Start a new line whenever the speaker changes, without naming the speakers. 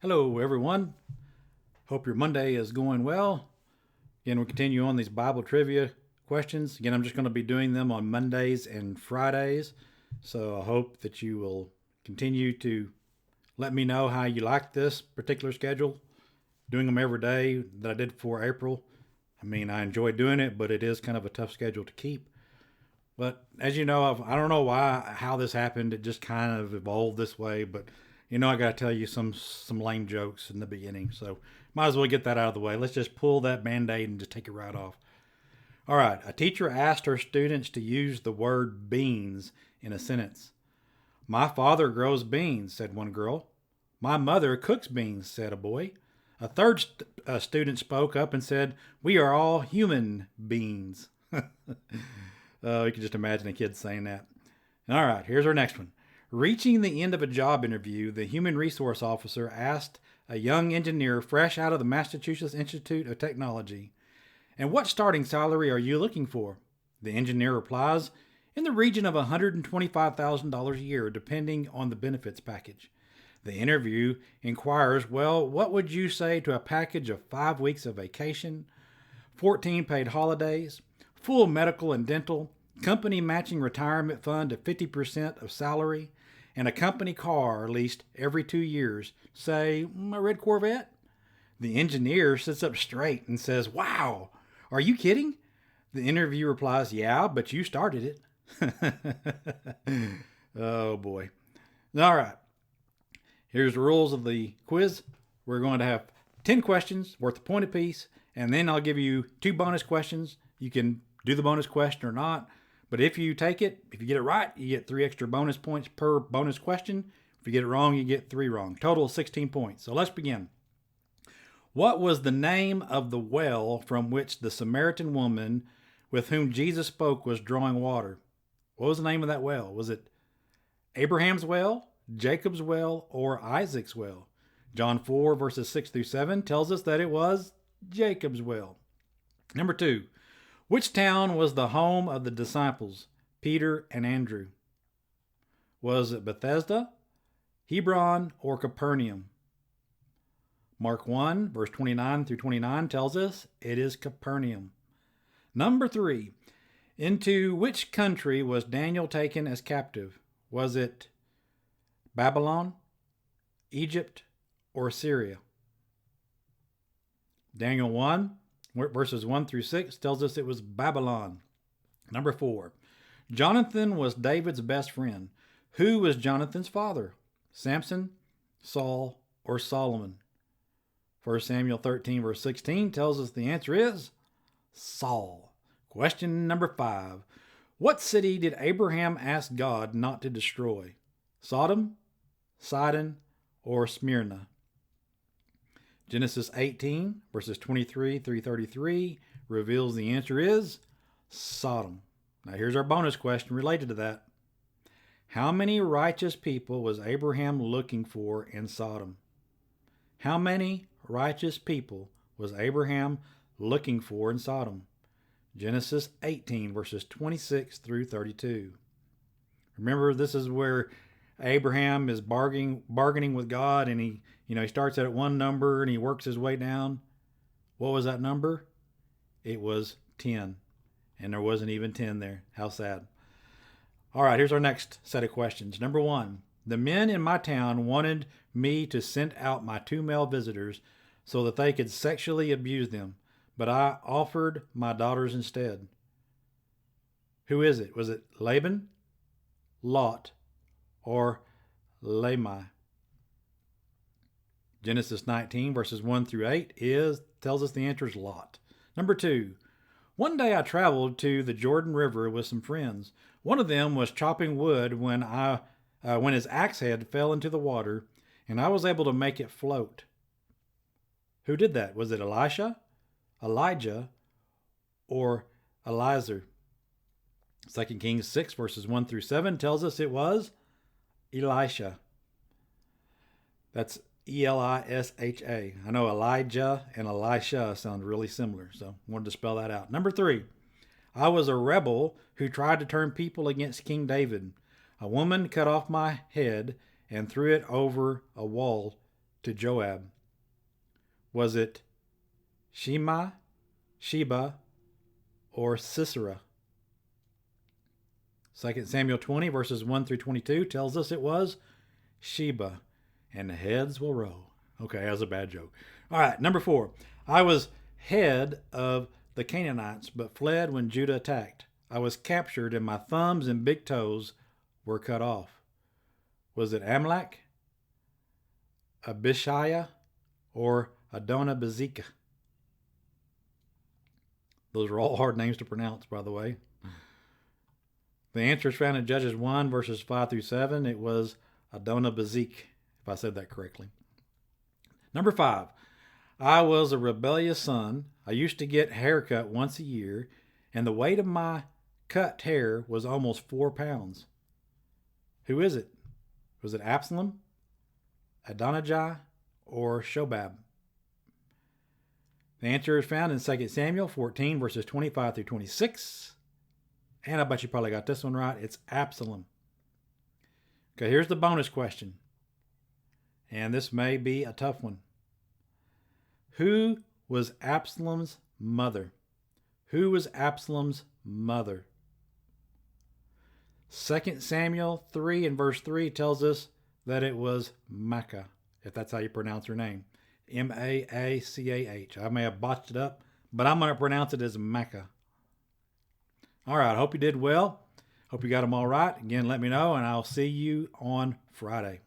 Hello, everyone. Hope your Monday is going well. Again, we'll continue on these Bible trivia questions. Again, I'm just going to be doing them on Mondays and Fridays. So I hope that you will continue to let me know how you like this particular schedule. Doing them every day that I did for April. I enjoy doing it, but it is kind of a tough schedule to keep. But as you know, I don't know how this happened. It just kind of evolved this way. But I got to tell you some lame jokes in the beginning. So might as well get that out of the way. Let's just pull that Band-Aid and just take it right off. All right. A teacher asked her students to use the word beans in a sentence. My father grows beans, said one girl. My mother cooks beans, said a boy. A third student spoke up and said, we are all human beings. You can just imagine a kid saying that. All right, here's our next one. Reaching the end of a job interview, the human resource officer asked a young engineer fresh out of the Massachusetts Institute of Technology, and what starting salary are you looking for? The engineer replies, in the region of $125,000 a year, depending on the benefits package. The interview inquires, well, what would you say to a package of 5 weeks of vacation, 14 paid holidays, full medical and dental, company matching retirement fund of 50% of salary, and a company car leased every 2 years, say a red Corvette? The engineer sits up straight and says, wow, are you kidding? The interview replies, yeah, but you started it. Oh boy. All right. Here's the rules of the quiz. We're going to have 10 questions worth a point apiece, and then I'll give you 2 bonus questions. You can do the bonus question or not. But if you take it, if you get it right, you get 3 extra bonus points per bonus question. If you get it wrong, you get 3 wrong. Total 16 points. So let's begin. What was the name of the well from which the Samaritan woman with whom Jesus spoke was drawing water? What was the name of that well? Was it Abraham's well, Jacob's well, or Isaac's well? John 4 verses 6 through 7 tells us that it was Jacob's well. Number 2. Which town was the home of the disciples, Peter and Andrew? Was it Bethesda, Hebron, or Capernaum? Mark 1, verse 29 through 29 tells us it is Capernaum. Number 3. Into which country was Daniel taken as captive? Was it Babylon, Egypt, or Syria? Daniel 1, verses 1 through 6 tells us it was Babylon. Number 4. Jonathan was David's best friend. Who was Jonathan's father? Samson, Saul, or Solomon? 1 Samuel 13 verse 16 tells us the answer is Saul. Question number 5. What city did Abraham ask God not to destroy? Sodom, Sidon, or Smyrna? Genesis 18 verses 23 through 33 reveals the answer is Sodom. Now here's our bonus question related to that. How many righteous people was Abraham looking for in Sodom? How many righteous people was Abraham looking for in Sodom? Genesis 18 verses 26 through 32. Remember, this is where Abraham is bargaining with God, and he starts at one number and he works his way down. What was that number? It was 10. And there wasn't even 10 there. How sad. All right, here's our next set of questions. Number 1. The men in my town wanted me to send out my 2 male visitors so that they could sexually abuse them, but I offered my daughters instead. Who is it? Was it Laban, Lot, or Lamai? Genesis 19 verses 1 through 8 tells us the answer is Lot. Number 2. One day I traveled to the Jordan River with some friends. One of them was chopping wood when his axe head fell into the water, and I was able to make it float. Who did that? Was it Elisha, Elijah, or Eliezer? 2 Kings 6 verses 1 through 7 tells us it was Elisha. That's Elisha. I know Elijah and Elisha sound really similar, so I wanted to spell that out. Number 3. I was a rebel who tried to turn people against King David. A woman cut off my head and threw it over a wall to Joab? Was it Shema, Sheba, or Sisera? 2 Samuel 20 verses 1 through 22 tells us it was Sheba, and the heads will roll. Okay, that was a bad joke. All right, number 4. I was head of the Canaanites, but fled when Judah attacked. I was captured, and my thumbs and big toes were cut off. Was it Amalek, Abishaiah, or Adonibezekah? Those are all hard names to pronounce, by the way. The answer is found in Judges 1, verses 5 through 7. It was Adonibezek, if I said that correctly. Number 5. I was a rebellious son. I used to get haircut once a year, and the weight of my cut hair was almost 4 pounds. Who is it? Was it Absalom, Adonijah, or Shobab? The answer is found in 2 Samuel 14, verses 25 through 26. And I bet you probably got this one right. It's Absalom. Okay, here's the bonus question. And this may be a tough one. Who was Absalom's mother? Who was Absalom's mother? 2 Samuel 3 and verse 3 tells us that it was Maacah, if that's how you pronounce her name. Maacah. I may have botched it up, but I'm going to pronounce it as Maacah. All right, I hope you did well. Hope you got them all right. Again, let me know, and I'll see you on Friday.